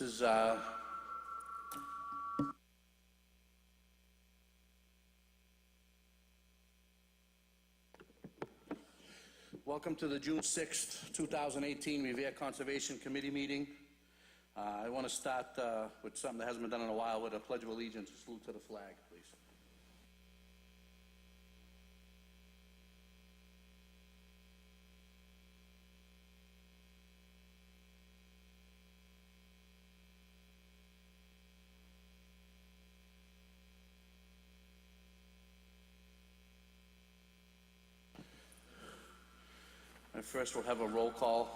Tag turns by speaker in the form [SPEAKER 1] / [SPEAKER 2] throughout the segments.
[SPEAKER 1] is welcome to the June 6th, 2018 Revere Conservation Committee meeting. I want to start with something that hasn't been done in a while, with a Pledge of Allegiance, a salute to the flag, please. And first we'll have a roll call.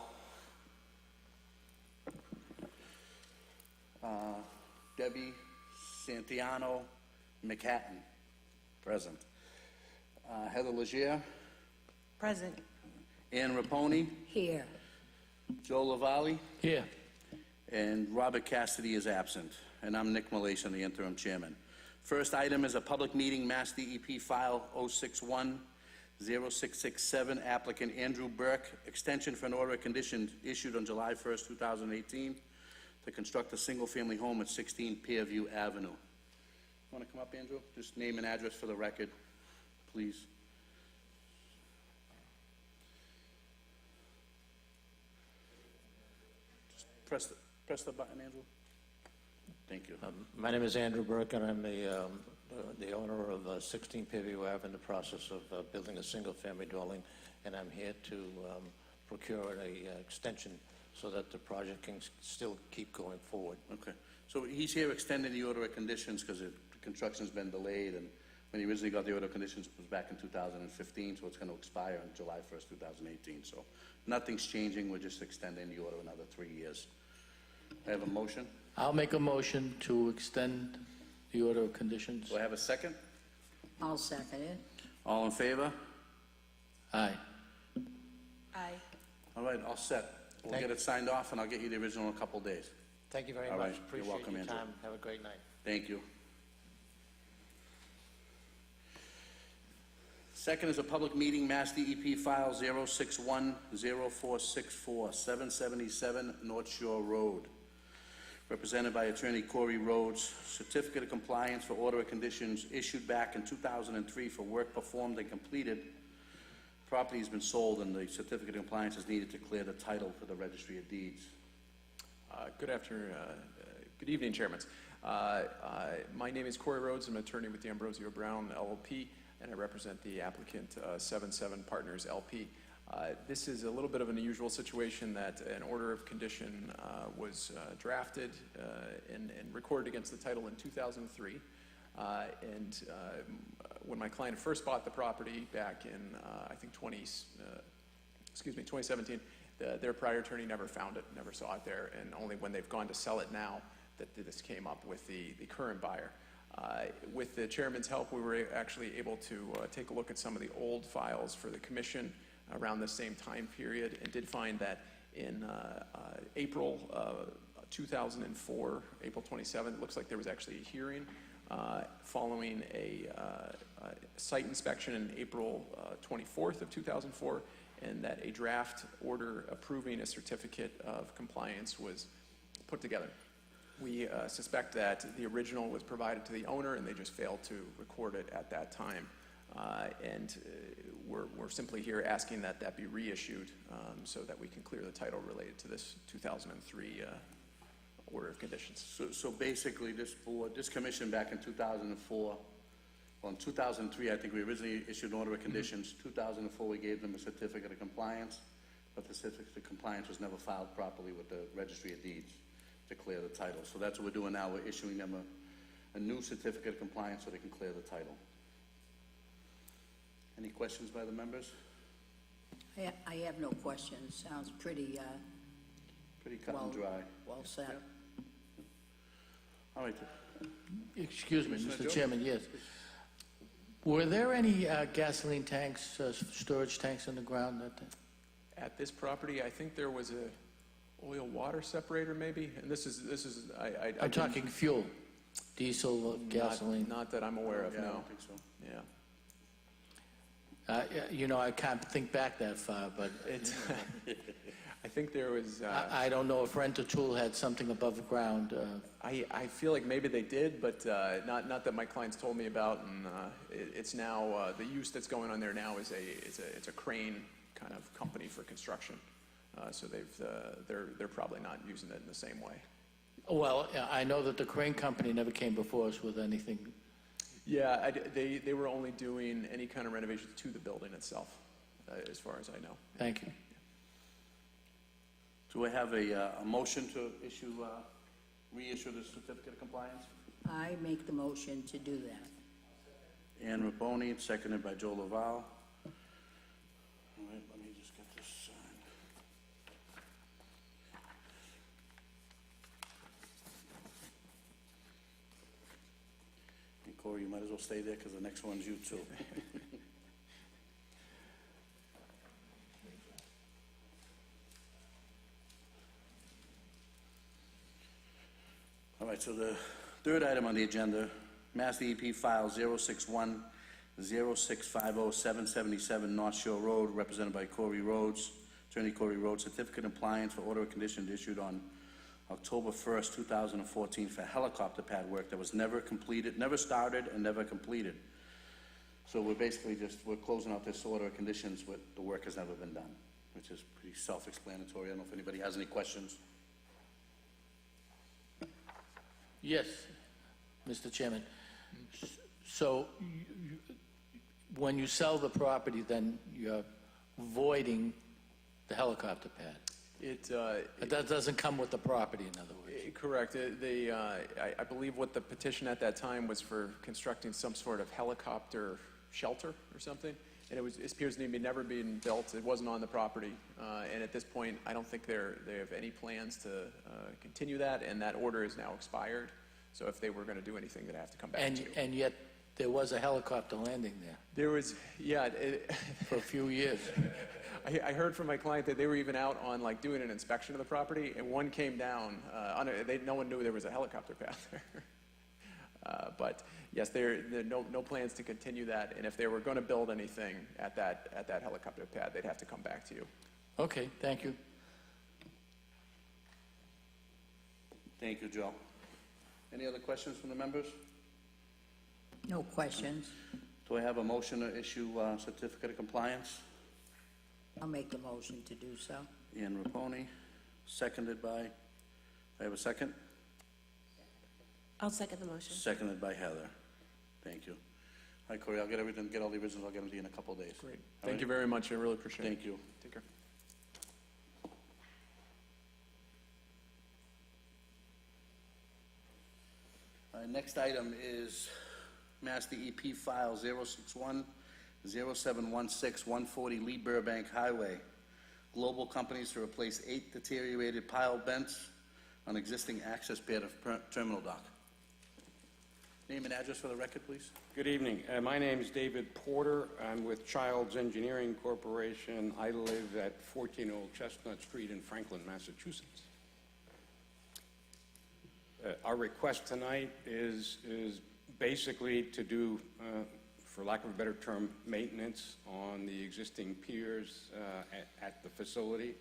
[SPEAKER 1] Debbie Santiano McHatton, present. Heather Legere.
[SPEAKER 2] Present.
[SPEAKER 1] Ann Raponi.
[SPEAKER 2] Here.
[SPEAKER 1] Joe Lavalley.
[SPEAKER 3] Here.
[SPEAKER 1] And Robert Cassidy is absent. And I'm Nick Malaysia, the interim chairman. First item is a public meeting, Mass DEP file 061-0667, applicant Andrew Burke, extension for an order of conditions issued on July 1st, 2018, to construct a single-family home at 16 Pearview Avenue. Want to come up, Andrew? Just name and address for the record, please. Just press the button, Andrew. Thank you.
[SPEAKER 3] My name is Andrew Burke, and I'm the owner of 16 Pearview Ave, in the process of building a single-family dwelling, and I'm here to procure an extension so that the project can still keep going forward.
[SPEAKER 1] Okay. So he's here extending the order of conditions because the construction's been delayed, and when he originally got the order of conditions, it was back in 2015, so it's going to expire on July 1st, 2018. So nothing's changing. We're just extending the order another 3 years. I have a motion.
[SPEAKER 4] I'll make a motion to extend the order of conditions.
[SPEAKER 1] Do I have a second?
[SPEAKER 2] I'll second it.
[SPEAKER 1] All in favor?
[SPEAKER 4] Aye.
[SPEAKER 2] Aye.
[SPEAKER 1] All right, all set. We'll
[SPEAKER 3] Thank
[SPEAKER 1] get it signed off, and I'll get you the original in a couple days.
[SPEAKER 3] Thank you very
[SPEAKER 1] All
[SPEAKER 3] much.
[SPEAKER 1] right. You're
[SPEAKER 3] Appreciate
[SPEAKER 1] welcome,
[SPEAKER 3] your
[SPEAKER 1] Andrew.
[SPEAKER 3] time. Have a great night.
[SPEAKER 1] Thank you. Second is a public meeting, Mass DEP file 061-0464, 777 North Shore Road. Represented by Attorney Corey Rhodes, certificate of compliance for order of conditions issued back in 2003 for work performed and completed. Property has been sold, and the certificate of compliance is needed to clear the title for the Registry of Deeds.
[SPEAKER 5] Good afternoon, good evening, Chairman. My name is Corey Rhodes. I'm an attorney with the Ambrosio Brown LLP, and I represent the applicant 77 Partners LP. This is a little bit of an unusual situation that an order of condition was drafted and recorded against the title in 2003. When my client first bought the property back in, I think 2017, their prior attorney never found it, never saw it there, and only when they've gone to sell it now that this came up with the current buyer. With the chairman's help, we were actually able to take a look at some of the old files for the commission around the same time period, and did find that in April 2004, April 27th, it looks like there was actually a hearing following a site inspection in April 24th of 2004, and that a draft order approving a certificate of compliance was put together. We suspect that the original was provided to the owner and they just failed to record it at that time. We're simply here asking that that be reissued so that we can clear the title related to this 2003 order of conditions.
[SPEAKER 1] So basically, this board, this commission back in 2004, well, in 2003, I think we originally issued an order of conditions. 2004, we gave them a certificate of compliance, but the certificate of compliance was never filed properly with the Registry of Deeds to clear the title. So that's what we're doing now. We're issuing them a new certificate of compliance so they can clear the title. Any questions by the members?
[SPEAKER 2] I have no questions. Sounds pretty,
[SPEAKER 1] Pretty cut and dry.
[SPEAKER 2] well said.
[SPEAKER 1] Yeah. All right.
[SPEAKER 4] Excuse me,
[SPEAKER 1] Commissioner
[SPEAKER 4] Mr.
[SPEAKER 1] Joe?
[SPEAKER 4] Chairman, yes. Were there any gasoline tanks, storage tanks in the ground that day?
[SPEAKER 5] At this property, I think there was a oil water separator maybe, and this is
[SPEAKER 4] I'm talking fuel, diesel, gasoline.
[SPEAKER 5] Not that I'm aware of,
[SPEAKER 1] Yeah, I
[SPEAKER 5] no.
[SPEAKER 1] don't think so.
[SPEAKER 5] Yeah.
[SPEAKER 4] You know, I can't think back that far, but
[SPEAKER 5] It's, I think there was,
[SPEAKER 4] I don't know if Rent-A-Tool had something above ground.
[SPEAKER 5] I feel like maybe they did, but not that my clients told me about, and it's now, the use that's going on there now is it's a crane kind of company for construction. So they're probably not using it in the same way.
[SPEAKER 4] Well, I know that the crane company never came before us with anything.
[SPEAKER 5] Yeah, they were only doing any kind of renovations to the building itself, as far as I know.
[SPEAKER 4] Thank you.
[SPEAKER 1] Do I have a motion to reissue the certificate of compliance?
[SPEAKER 2] I make the motion to do that.
[SPEAKER 1] Ann Raponi, seconded by Joe Laval. All right, let me just get this signed. And Corey, you might as well stay there because the next one's you too. All right, so the third item on the agenda, Mass DEP file 061-0650-777 North Shore Road, represented by Corey Rhodes, Attorney Corey Rhodes, certificate of compliance for order of conditions issued on October 1st, 2014 for helicopter pad work that was never completed, never started and never completed. So we're basically we're closing out this order of conditions with the work has never been done, which is pretty self-explanatory. I don't know if anybody has any questions.
[SPEAKER 4] Yes, Mr. Chairman. So when you sell the property, then you're voiding the helicopter pad? But that doesn't come with the property, in other words?
[SPEAKER 5] Correct. I believe what the petition at that time was for constructing some sort of helicopter shelter or something, and it appears to be never being built. It wasn't on the property, and at this point, I don't think they have any plans to continue that, and that order is now expired. So if they were going to do anything, they'd have to come back to you.
[SPEAKER 4] And yet, there was a helicopter landing there
[SPEAKER 5] There was, yeah,
[SPEAKER 4] for a few years.
[SPEAKER 5] I heard from my client that they were even out on like doing an inspection of the property, and one came down. No one knew there was a helicopter pad there. But yes, there are no plans to continue that. And if they were going to build anything at that helicopter pad, they'd have to come back to you.
[SPEAKER 4] Okay, thank you.
[SPEAKER 1] Thank you, Joe. Any other questions from the members?
[SPEAKER 2] No questions.
[SPEAKER 1] Do I have a motion to issue certificate of compliance?
[SPEAKER 2] I'll make the motion to do so.
[SPEAKER 1] Ann Raponi, seconded by, I have a second?
[SPEAKER 6] I'll second the motion.
[SPEAKER 1] Seconded by Heather. Thank you. All right, Corey, I'll get all the originals, I'll get them to you in a couple of days.
[SPEAKER 5] Great. Thank you very much. I really appreciate it.
[SPEAKER 1] Thank you.
[SPEAKER 5] Take care.
[SPEAKER 1] Next item is Mass DEP file 061-0716-140 Lee Burbank Highway. Global companies to replace 8 deteriorated pile vents on existing access pad of terminal dock. Name and address for the record, please.
[SPEAKER 7] Good evening. My name is David Porter. I'm with Childs Engineering Corporation. I live at 14 Old Chestnut Street in Franklin, Massachusetts. Our request tonight is basically to do, for lack of a better term, maintenance on the existing piers at the facility.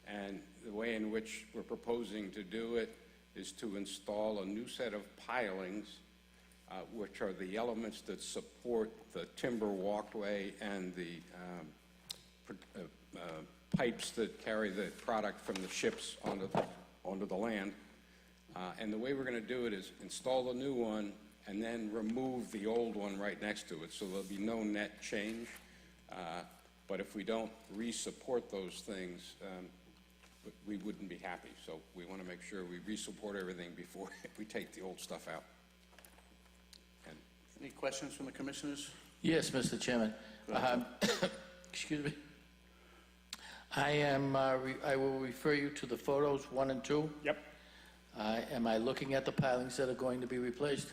[SPEAKER 7] And the way in which we're proposing to do it is to install a new set of pilings, which are the elements that support the timber walkway and the pipes that carry the product from the ships onto the land. And the way we're going to do it is install the new one and then remove the old one right next to it, so there'll be no net change. But if we don't re-support those things, we wouldn't be happy. So we want to make sure we re-support everything before we take the old stuff out. And
[SPEAKER 1] Any questions from the commissioners?
[SPEAKER 4] Yes, Mr. Chairman.
[SPEAKER 1] Go ahead,
[SPEAKER 4] Excuse me. I will refer you to the photos 1 and 2.
[SPEAKER 7] Yep.
[SPEAKER 4] Am I looking at the pilings that are going to be replaced?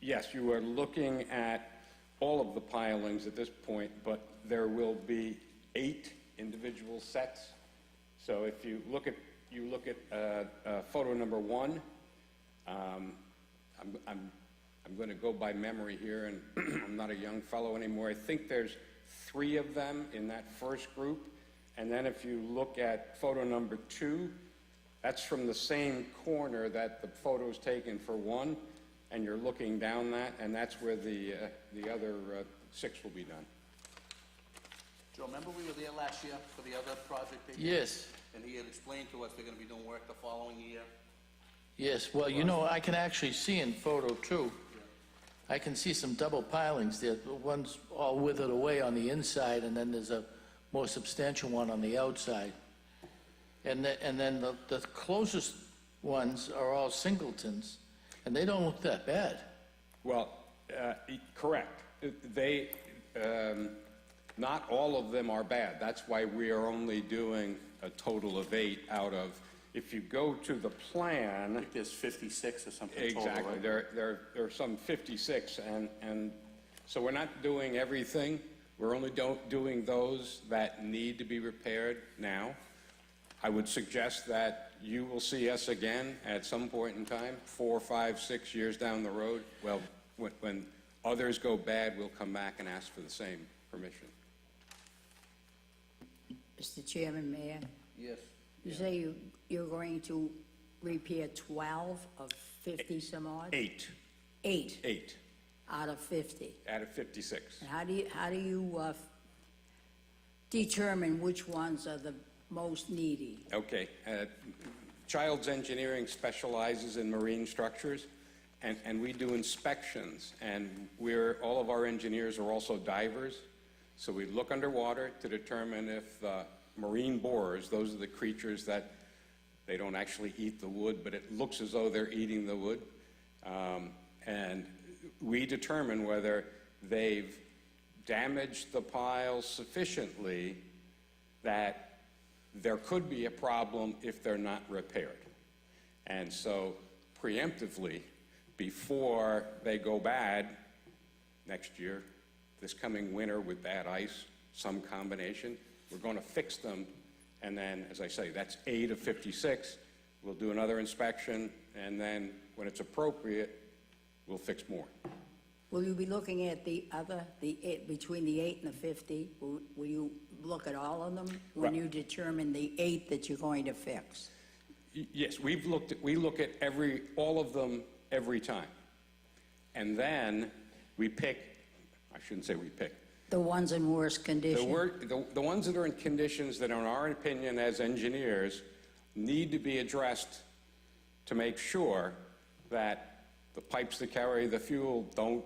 [SPEAKER 7] Yes, you are looking at all of the pilings at this point, but there will be 8 individual sets. So if you look at photo number 1, I'm going to go by memory here, and I'm not a young fellow anymore. I think there's 3 of them in that first group. And then if you look at photo number 2, that's from the same corner that the photo is taken for 1, and you're looking down that, and that's where the other 6 will be done.
[SPEAKER 1] Joe, remember we were there last year for the other project? they did?
[SPEAKER 4] Yes,
[SPEAKER 1] And he had explained to us they're gonna be doing work the following year.
[SPEAKER 4] yes. Well, you know, I can actually see in photo 2, I can see some double pilings there. The one's all withered away on the inside, and then there's a more substantial one on the outside. And then the closest ones are all singletons, and they don't look that bad.
[SPEAKER 7] Well, correct. They, not all of them are bad. That's why we are only doing a total of 8 out of, if you go to the
[SPEAKER 1] I
[SPEAKER 7] plan,
[SPEAKER 1] think there's 56 or something total,
[SPEAKER 7] exactly,
[SPEAKER 1] right?
[SPEAKER 7] there are some 56, and so we're not doing everything. We're only doing those that need to be repaired now. I would suggest that you will see us again at some point in time, 4, 5, 6 years down the road. Well, when others go bad, we'll come back and ask for the same permission.
[SPEAKER 2] Mr. Chairman, Mayor,
[SPEAKER 1] Yes.
[SPEAKER 2] you say you're going to repair 12 of 50 some odd?
[SPEAKER 7] 8
[SPEAKER 2] 8 out of 50.
[SPEAKER 7] out of 56.
[SPEAKER 2] And how do you determine which ones are the most needy?
[SPEAKER 7] Okay. Childs Engineering specializes in marine structures, and we do inspections, and all of our engineers are also divers, so we look underwater to determine if marine borers, those are the creatures that they don't actually eat the wood, but it looks as though they're eating the wood, and we determine whether they've damaged the pile sufficiently that there could be a problem if they're not repaired. And so preemptively, before they go bad next year, this coming winter with bad ice, some combination, we're going to fix them. And then, as I say, that's 8 of 56. We'll do another inspection, and then when it's appropriate, we'll fix more.
[SPEAKER 2] Will you be looking at between the 8 and the 50? Will you look at all of them when
[SPEAKER 7] Right.
[SPEAKER 2] you determine the 8 that you're going to fix?
[SPEAKER 7] Yes, we look at all of them every time. And then we pick, I shouldn't say we pick,
[SPEAKER 2] The ones in worse condition?
[SPEAKER 7] the ones that are in conditions that, in our opinion as engineers, need to be addressed to make sure that the pipes that carry the fuel don't,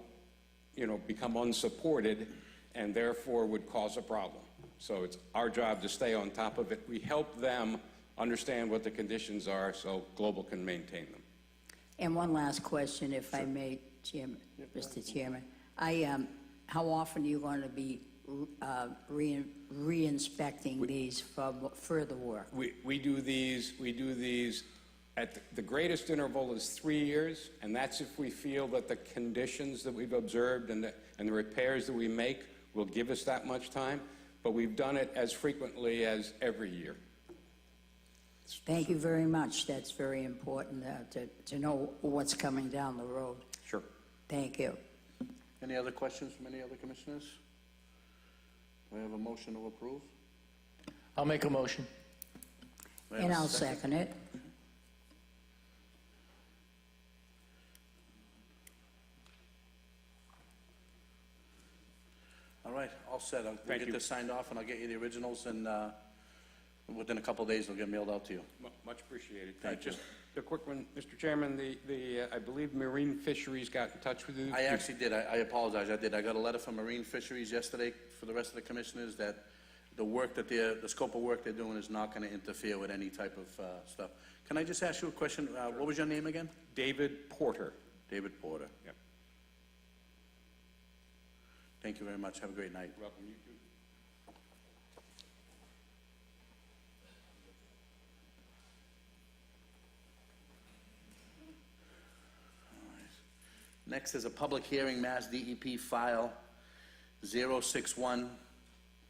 [SPEAKER 7] become unsupported and therefore would cause a problem. So it's our job to stay on top of it. We help them understand what the conditions are so Global can maintain them.
[SPEAKER 2] And one last question, if I may, Mr. Chairman. How often are you going to be re-inspecting these for further work?
[SPEAKER 7] We do these at the greatest interval is 3 years, and that's if we feel that the conditions that we've observed and the repairs that we make will give us that much time, but we've done it as frequently as every year.
[SPEAKER 2] Thank you very much. That's very important to know what's coming down the road.
[SPEAKER 7] Sure.
[SPEAKER 2] Thank you.
[SPEAKER 1] Any other questions from any other commissioners? Do we have a motion to approve?
[SPEAKER 4] I'll make a motion.
[SPEAKER 1] Do we have
[SPEAKER 2] And
[SPEAKER 1] a
[SPEAKER 2] I'll second it.
[SPEAKER 1] All right, all set. We'll
[SPEAKER 7] Thank
[SPEAKER 1] get
[SPEAKER 7] you.
[SPEAKER 1] this signed off, and I'll get you the originals, and within a couple of days, they'll get mailed out to you.
[SPEAKER 7] Much appreciated.
[SPEAKER 1] Thank you.
[SPEAKER 7] Just a quick one, Mr. Chairman, I believe Marine Fisheries got in touch with you.
[SPEAKER 1] I actually did. I apologize. I did. I got a letter from Marine Fisheries yesterday for the rest of the commissioners that the work that the scope of work they're doing is not going to interfere with any type of stuff. Can I just ask you a question? What was your name again?
[SPEAKER 7] David Porter.
[SPEAKER 1] David Porter.
[SPEAKER 7] Yep.
[SPEAKER 1] Thank you very much. Have a great night.
[SPEAKER 7] Welcome, you too.
[SPEAKER 1] Next is a public hearing, Mass DEP file 061.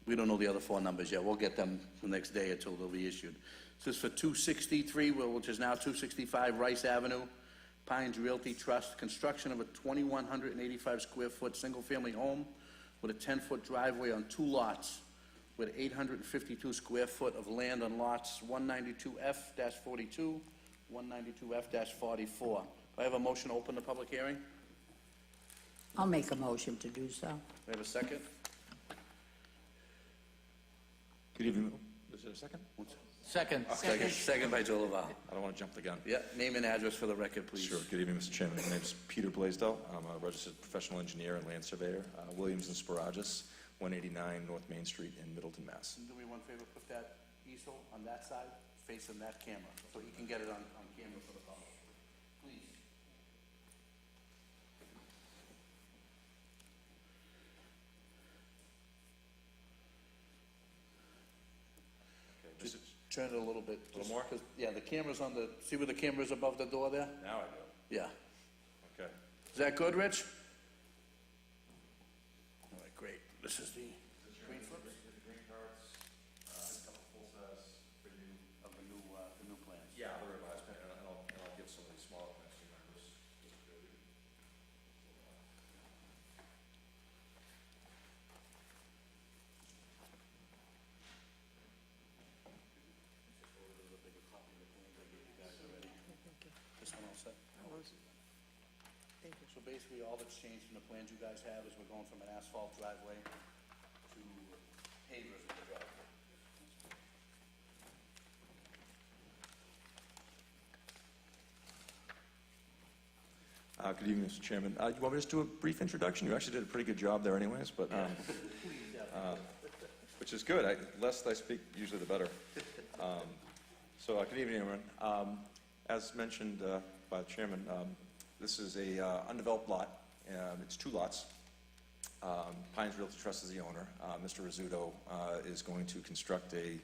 [SPEAKER 1] We don't know the other 4 numbers yet. We'll get them the next day or two. They'll be issued. This is for 263, which is now 265 Rice Avenue, Pines Realty Trust, construction of a 2,185 square foot single-family home with a 10-foot driveway on 2 lots, with 852 square foot of land on lots 192F-42, 192F-44. Do I have a motion to open the public hearing? Do
[SPEAKER 2] I'll make a motion to do so.
[SPEAKER 1] I have a second?
[SPEAKER 8] Good evening. Is there a second?
[SPEAKER 4] Second.
[SPEAKER 1] Second by Joe Laval.
[SPEAKER 8] I don't want to jump the gun.
[SPEAKER 1] Yeah, name and address for the record, please.
[SPEAKER 8] Sure. Good evening, Mr. Chairman. My name is Peter Blaisdell. I'm a registered professional engineer and land surveyor, Williams and Sparagus, 189 North Main Street in Middleton, Mass.
[SPEAKER 1] Do me one favor, put that easel on that side, facing that camera, so you can get it on camera for the public. Please. Just turn it a little bit.
[SPEAKER 8] A little more?
[SPEAKER 1] Yeah, the camera's on the, see where the camera's above the door there?
[SPEAKER 8] Now I do.
[SPEAKER 1] Yeah.
[SPEAKER 8] Okay.
[SPEAKER 1] Is that good, Rich? All right, great. This is the green slips?
[SPEAKER 8] The green cards, a couple full size for you.
[SPEAKER 1] Of the new plans.
[SPEAKER 8] Yeah, the revised plan, and I'll give some of these smaller plans to you members.
[SPEAKER 1] This one all set? So basically, all that's changed in the plans you guys have is we're going from an asphalt driveway to pavers in the driveway.
[SPEAKER 8] Good evening, Mr. Chairman. You want me to just do a brief introduction? You actually did a pretty good job there anyways, but, which is good. Less I speak, usually the better. Good evening, everyone. As mentioned by the chairman, this is a undeveloped lot. It's 2 lots. Pines Realty Trust is the owner. Mr. Rizzuto is going to construct a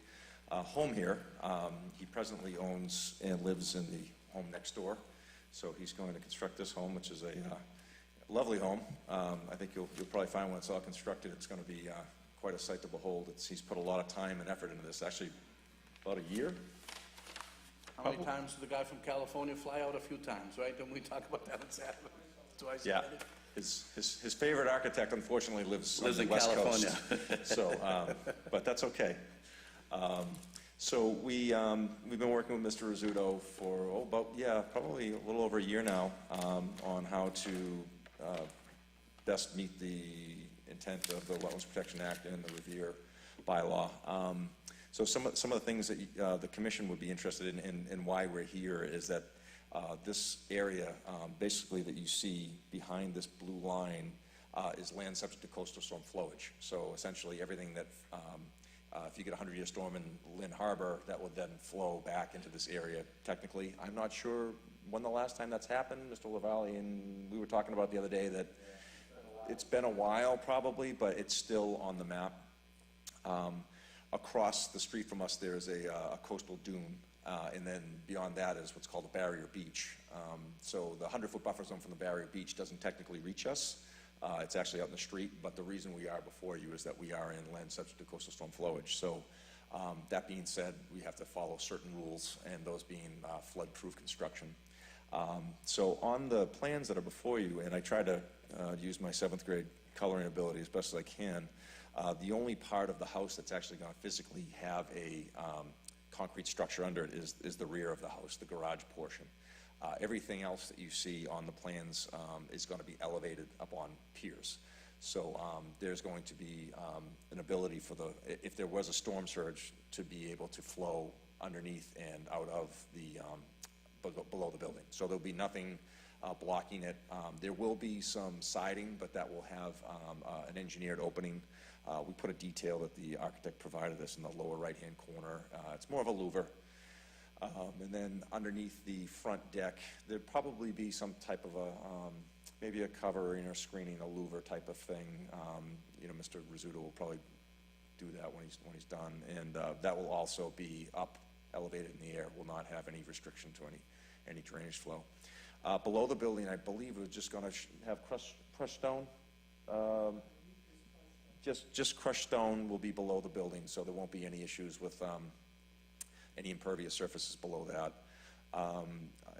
[SPEAKER 8] home here. He presently owns and lives in the home next door. So he's going to construct this home, which is a lovely home. I think you'll probably find when it's all constructed, it's going to be quite a sight to behold. He's put a lot of time and effort into this, actually about a year.
[SPEAKER 1] How many times did the guy from California fly out? A few times, right? Didn't we talk about that on Saturday? Twice
[SPEAKER 8] Yeah.
[SPEAKER 1] already?
[SPEAKER 8] His favorite architect, unfortunately, lives on
[SPEAKER 1] Lives
[SPEAKER 8] the
[SPEAKER 1] in
[SPEAKER 8] West
[SPEAKER 1] California.
[SPEAKER 8] Coast. So, but that's okay. We've been working with Mr. Rizzuto for, probably a little over a year now, on how to best meet the intent of the Wetlands Protection Act and the Revere bylaw. So some of the things that the commission would be interested in and why we're here is that this area, basically that you see behind this blue line, is land subject to coastal storm flowage. So essentially everything that, if you get a 100-year storm in Lynn Harbor, that would then flow back into this area technically. I'm not sure when the last time that's happened, Mr. LaValle, and we were talking about the other day that it's been a while probably, but it's still on the map. Across the street from us, there's a coastal dune, and then beyond that is what's called a barrier beach. So the 100-foot buffer zone from the barrier beach doesn't technically reach us. It's actually out in the street, but the reason we are before you is that we are in land subject to coastal storm flowage. So that being said, we have to follow certain rules, and those being flood-proof construction. So on the plans that are before you, and I try to use my 7th grade coloring ability as best as I can, the only part of the house that's actually going to physically have a concrete structure under it is the rear of the house, the garage portion. Everything else that you see on the plans is going to be elevated up on piers. So there's going to be an ability for if there was a storm surge, to be able to flow underneath and out of the, below the building. So there'll be nothing blocking it. There will be some siding, but that will have an engineered opening. We put a detail that the architect provided us in the lower right-hand corner. It's more of a louver. And then underneath the front deck, there'd probably be some type of maybe a covering or screening, a louver type of thing. Mr. Rizzuto will probably do that when he's done. And that will also be up, elevated in the air, will not have any restriction to any drainage flow. Below the building, I believe we're just gonna have crushed stone. Just crushed stone will be below the building, so there won't be any issues with any impervious surfaces below that.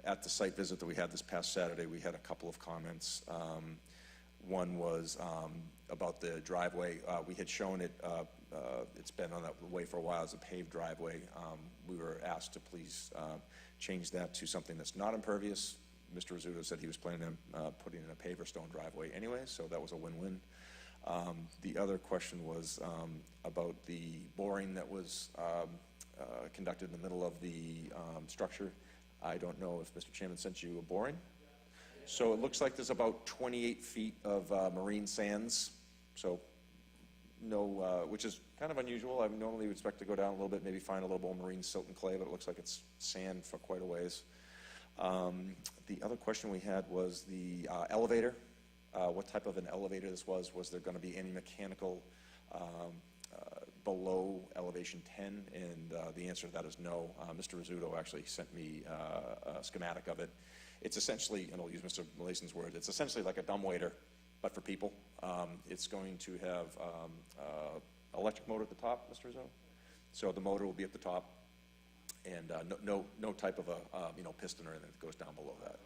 [SPEAKER 8] At the site visit that we had this past Saturday, we had a couple of comments. One was about the driveway. We had shown it, it's been on that way for a while as a paved driveway. We were asked to please change that to something that's not impervious. Mr. Rizzuto said he was planning on putting in a paver stone driveway anyway, so that was a win-win. The other question was about the boring that was conducted in the middle of the structure. I don't know if Mr. Chairman sent you a boring. So it looks like there's about 28 feet of marine sands, so no, which is kind of unusual. I normally would expect to go down a little bit, maybe find a little more marine silt and clay, but it looks like it's sand for quite a ways. The other question we had was the elevator. What type of an elevator this was? Was there going to be any mechanical below elevation 10? And the answer to that is no. Mr. Rizzuto actually sent me a schematic of it. It's essentially, and I'll use Mr. Malason's word, it's essentially like a dumbwaiter, but for people. It's going to have electric motor at the top, Mr. Rizzuto. So the motor will be at the top, and no type of a piston or anything that goes down below that.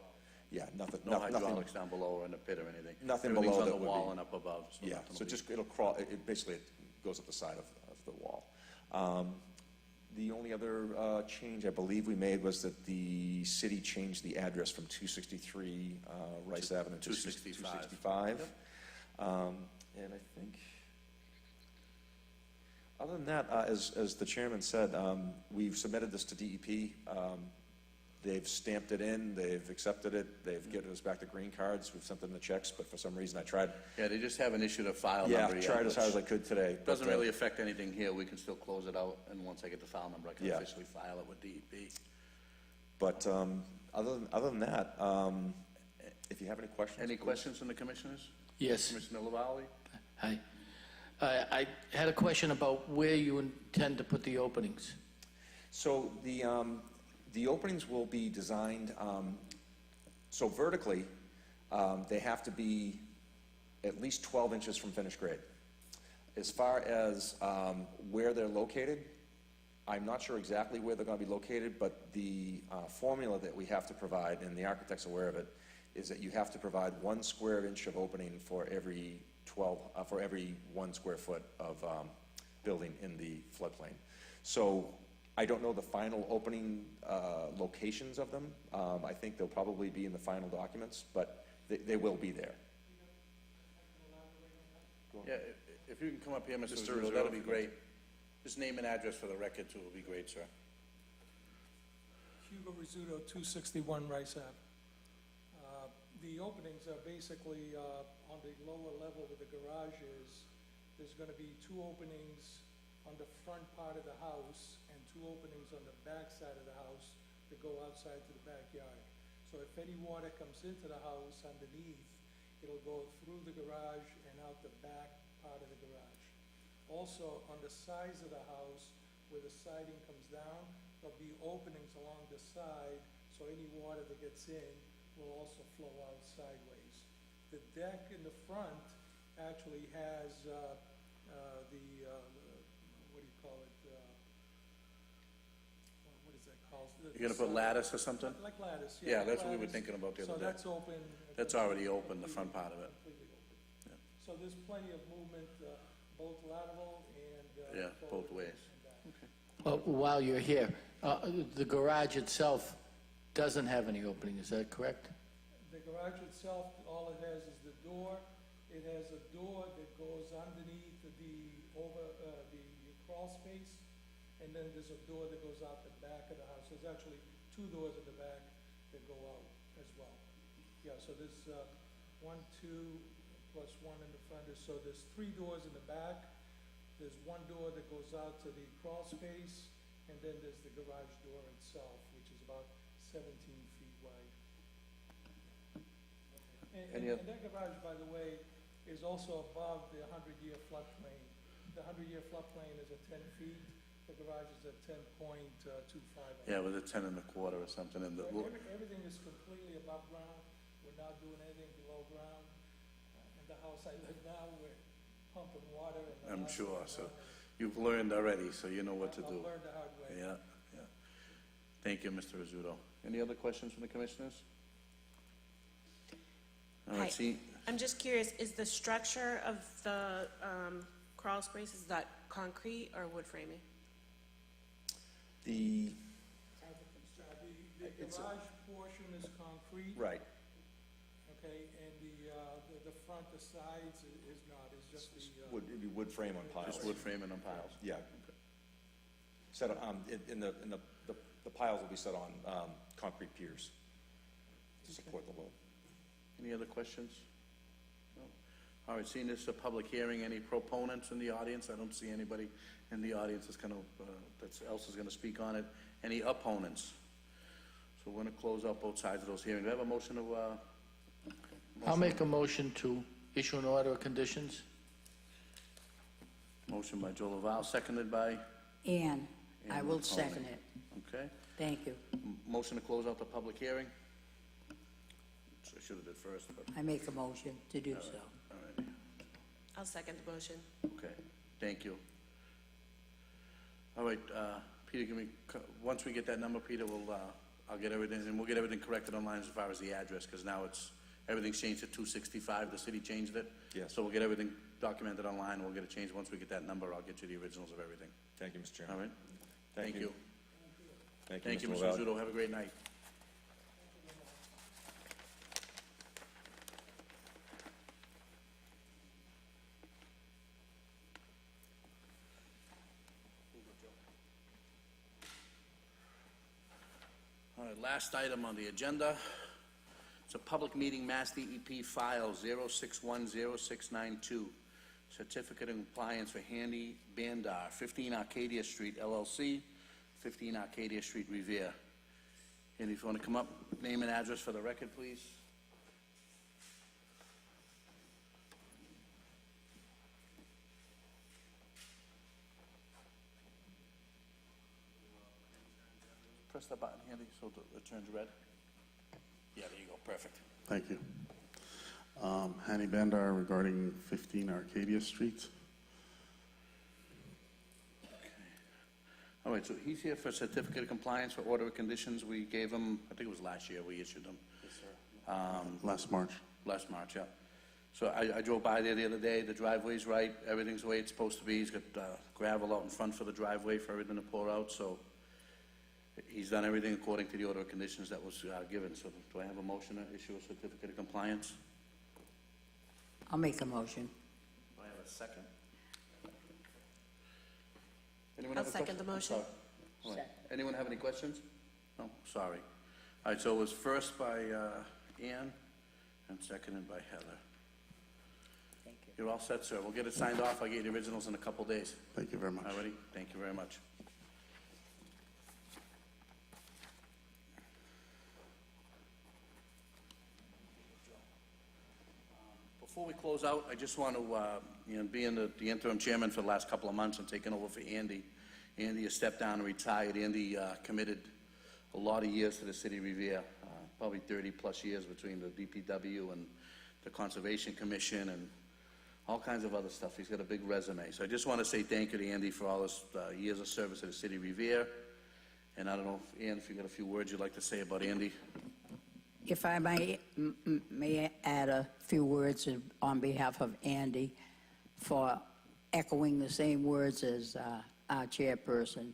[SPEAKER 8] Yeah, nothing.
[SPEAKER 1] No
[SPEAKER 8] nothing.
[SPEAKER 1] hydraulics down below or in the pit or anything?
[SPEAKER 8] Nothing
[SPEAKER 1] Everything's
[SPEAKER 8] below
[SPEAKER 1] on
[SPEAKER 8] that
[SPEAKER 1] the
[SPEAKER 8] would
[SPEAKER 1] wall
[SPEAKER 8] be-
[SPEAKER 1] and up above? So
[SPEAKER 8] Yeah,
[SPEAKER 1] nothing
[SPEAKER 8] so
[SPEAKER 1] will be-
[SPEAKER 8] just, it'll crawl, it basically goes up the side of the wall. The only other change I believe we made was that the city changed the address from 263 Rice Avenue to
[SPEAKER 1] 265.
[SPEAKER 8] 265. And I think, other than that, as the chairman said, we've submitted this to DEP. They've stamped it in, they've accepted it, they've given us back the green cards, we've sent them the checks, but for some reason I tried,
[SPEAKER 1] Yeah, they just haven't issued a file
[SPEAKER 8] yeah,
[SPEAKER 1] number yet.
[SPEAKER 8] tried as hard as I
[SPEAKER 1] which
[SPEAKER 8] could today. but,
[SPEAKER 1] Doesn't really affect anything here, we can still close it out, and once I get the file number, I can
[SPEAKER 8] Yeah.
[SPEAKER 1] officially file it with DEP.
[SPEAKER 8] But other than that, if you have any questions.
[SPEAKER 1] Any
[SPEAKER 8] please.
[SPEAKER 1] questions from the commissioners?
[SPEAKER 4] Yes.
[SPEAKER 1] Commissioner LaValle?
[SPEAKER 4] Hi. I had a question about where you intend to put the openings.
[SPEAKER 8] So the openings will be designed, so vertically, they have to be at least 12 inches from finished grade. As far as where they're located, I'm not sure exactly where they're going to be located, but the formula that we have to provide, and the architect's aware of it, is that you have to provide 1 square inch of opening for every 1 square foot of building in the floodplain. So I don't know the final opening locations of them. I think they'll probably be in the final documents, but they will be there.
[SPEAKER 1] Yeah, if you can come up here, Mr.
[SPEAKER 8] Mr.
[SPEAKER 1] Rizzuto,
[SPEAKER 8] Rizzuto,
[SPEAKER 1] that'll be
[SPEAKER 8] if you
[SPEAKER 1] great. Just name and address for the record, too, will be great, sir.
[SPEAKER 9] Hugo Rizzuto, 261 Rice Ave. The openings are basically on the lower level where the garage is. There's going to be 2 openings on the front part of the house and 2 openings on the back side of the house that go outside to the backyard. So if any water comes into the house underneath, it'll go through the garage and out the back part of the garage. Also, on the sides of the house, where the siding comes down, there'll be openings along the side, so any water that gets in will also flow out sideways. The deck in the front actually has what do you call it? What is that called?
[SPEAKER 1] You're gonna put lattice or something?
[SPEAKER 9] Like lattice,
[SPEAKER 1] Yeah,
[SPEAKER 9] like
[SPEAKER 1] that's what we were
[SPEAKER 9] lattice.
[SPEAKER 1] thinking about the
[SPEAKER 9] So
[SPEAKER 1] other day.
[SPEAKER 9] that's open.
[SPEAKER 1] That's already open, the front part of it.
[SPEAKER 9] Completely open. So there's plenty of movement, both lateral and.
[SPEAKER 1] Yeah, both
[SPEAKER 9] forward
[SPEAKER 1] ways.
[SPEAKER 9] and back.
[SPEAKER 4] While you're here, the garage itself doesn't have any opening, is that correct?
[SPEAKER 9] The garage itself, all it has is the door. It has a door that goes underneath the crawl space, and then there's a door that goes out the back of the house. There's actually 2 doors at the back that go out as well. Yeah, so there's 1, 2, plus 1 in the front. So there's 3 doors in the back. There's 1 door that goes out to the crawl space, and then there's the garage door itself, which is about 17 feet wide. And that garage, by the way, is also above the 100-year floodplain. The 100-year floodplain is at 10 feet. The garage is at 10.25.
[SPEAKER 1] Yeah, with a 10 1/4 or something, and
[SPEAKER 9] Everything is completely above ground. We're not doing anything below ground. In the house I live now, we're pumping water.
[SPEAKER 1] I'm sure, so you've learned already, so you know what to
[SPEAKER 9] I've
[SPEAKER 1] do.
[SPEAKER 9] learned the hard way.
[SPEAKER 1] Yeah, yeah. Thank you, Mr. Rizzuto. Any other questions from the commissioners? All right,
[SPEAKER 6] Hi.
[SPEAKER 1] see,
[SPEAKER 6] I'm just curious, is the structure of the crawl space, is that concrete or wood framing?
[SPEAKER 8] The,
[SPEAKER 9] The garage portion is concrete,
[SPEAKER 8] right,
[SPEAKER 9] okay, and the front, the sides is not, it's just the,
[SPEAKER 8] it'd be wood frame on piles.
[SPEAKER 1] Just wood framing on piles.
[SPEAKER 8] Yeah. Set, the piles will be set on, concrete piers to support the load.
[SPEAKER 1] Any other questions? No? All right, seeing this a public hearing, any proponents in the audience? I don't see anybody in the audience that's gonna, else is gonna speak on it. Any opponents? So we're gonna close out both sides of those hearings. Do I have a motion to,
[SPEAKER 4] I'll make a motion to issue an order of conditions.
[SPEAKER 1] motion by Joe Laval, seconded by,
[SPEAKER 2] Ann, I
[SPEAKER 1] Ann
[SPEAKER 2] will
[SPEAKER 1] Conley.
[SPEAKER 2] second it.
[SPEAKER 1] okay?
[SPEAKER 2] Thank you.
[SPEAKER 1] Motion to close out the public hearing? So I should have did first, but,
[SPEAKER 2] I make a motion to do so.
[SPEAKER 1] all right,
[SPEAKER 6] I'll second the motion.
[SPEAKER 1] okay, thank you. All right, Peter, give me, once we get that number, Peter, I'll get everything, and we'll get everything corrected online as far as the address, because now everything's changed to 265, the city changed it.
[SPEAKER 8] Yes.
[SPEAKER 1] So we'll get everything documented online, and we'll get it changed. Once we get that number, I'll get you the originals of everything.
[SPEAKER 8] Thank you, Mr. Chairman.
[SPEAKER 1] All right? Thank you.
[SPEAKER 8] Thank you,
[SPEAKER 1] Thank you,
[SPEAKER 8] Mr.
[SPEAKER 1] Mr.
[SPEAKER 8] Lavelle.
[SPEAKER 1] Rizzuto. Have a great night. All right, last item on the agenda. It's a public meeting, Mass DEP file 0610692, certificate of compliance for Handy Bandar, 15 Arcadia Street LLC, 15 Arcadia Street, Revere. And if you want to come up, name and address for the record, please. Press that button, Handy, so it turns red. Yeah, there you go, perfect.
[SPEAKER 10] Thank you. Hani Bandar regarding 15 Arcadia Street.
[SPEAKER 1] All right, so he's here for certificate of compliance for order of conditions. We gave him, I think it was last year we issued them. Yes, sir.
[SPEAKER 10] Last March.
[SPEAKER 1] Last March, yeah. So I drove by there the other day, the driveway's right, everything's the way it's supposed to be. He's got gravel out in front for the driveway for everything to pour out, so he's done everything according to the order of conditions that was given. So do I have a motion to issue a certificate of compliance?
[SPEAKER 2] I'll make a motion.
[SPEAKER 1] Do I have a second? Anyone
[SPEAKER 6] I'll
[SPEAKER 1] have a
[SPEAKER 6] second the
[SPEAKER 1] question?
[SPEAKER 6] motion.
[SPEAKER 1] I'm sorry. All right. Anyone have any questions? No, sorry. All right, so it was first by Ann and seconded by Heather.
[SPEAKER 2] Thank you.
[SPEAKER 1] You're all set, sir. We'll get it signed off. I'll get you the originals in a couple days.
[SPEAKER 10] Thank you very much.
[SPEAKER 1] All righty? Thank you very much. Before we close out, I just want to, being the interim chairman for the last couple of months and taking over for Andy. Andy has stepped down and retired. Andy committed a lot of years to the city of Revere, probably 30-plus years between the DPW and the Conservation Commission and all kinds of other stuff. He's got a big resume. So I just want to say thank you to Andy for all his years of service to the city of Revere. And I don't know, Ann, if you got a few words you'd like to say about Andy.
[SPEAKER 2] If I may add a few words on behalf of Andy for echoing the same words as our chairperson.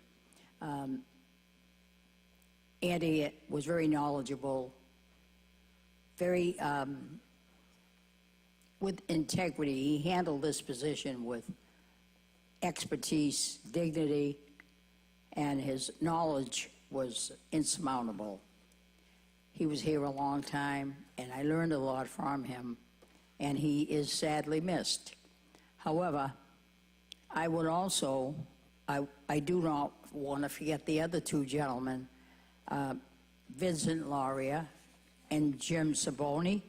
[SPEAKER 2] Andy was very knowledgeable, very with integrity. He handled this position with expertise, dignity, and his knowledge was insurmountable. He was here a long time, and I learned a lot from him, and he is sadly missed. However, I would also, I do not want to forget the other two gentlemen, Vincent Lauria and Jim Saboni,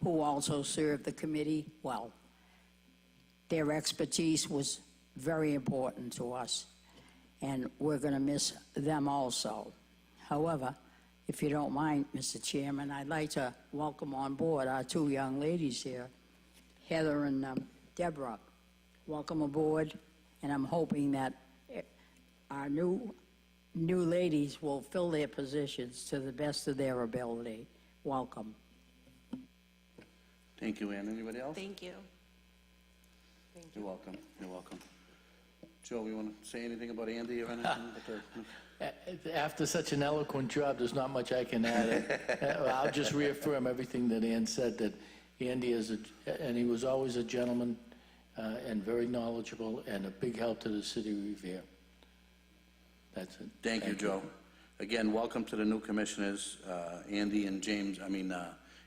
[SPEAKER 2] who also served the committee well. Their expertise was very important to us, and we're going to miss them also. However, if you don't mind, Mr. Chairman, I'd like to welcome on board our two young ladies here, Heather and Deborah. Welcome aboard, and I'm hoping that our new ladies will fill their positions to the best of their ability. Welcome.
[SPEAKER 1] Thank you, Ann. Anybody else?
[SPEAKER 6] Thank you.
[SPEAKER 1] You're welcome, you're welcome. Joe, you want to say anything about Andy or anything?
[SPEAKER 4] After such an eloquent job, there's not much I can add. I'll just reaffirm everything that Ann said, that Andy and he was always a gentleman and very knowledgeable and a big help to the city of Revere. That's it.
[SPEAKER 1] Thank you, Joe. Again, welcome to the new commissioners, Andy and James.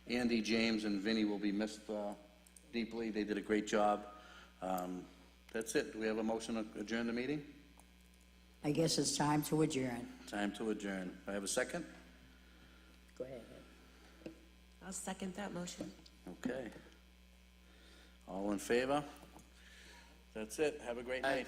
[SPEAKER 1] Andy, James, and Vinnie will be missed deeply. They did a great job. That's it. Do we have a motion to adjourn the meeting?
[SPEAKER 2] I guess it's time to adjourn.
[SPEAKER 1] Time to adjourn. I have a second?
[SPEAKER 2] Go ahead.
[SPEAKER 6] I'll second that motion.
[SPEAKER 1] Okay. All in favor? That's it. Have a great night.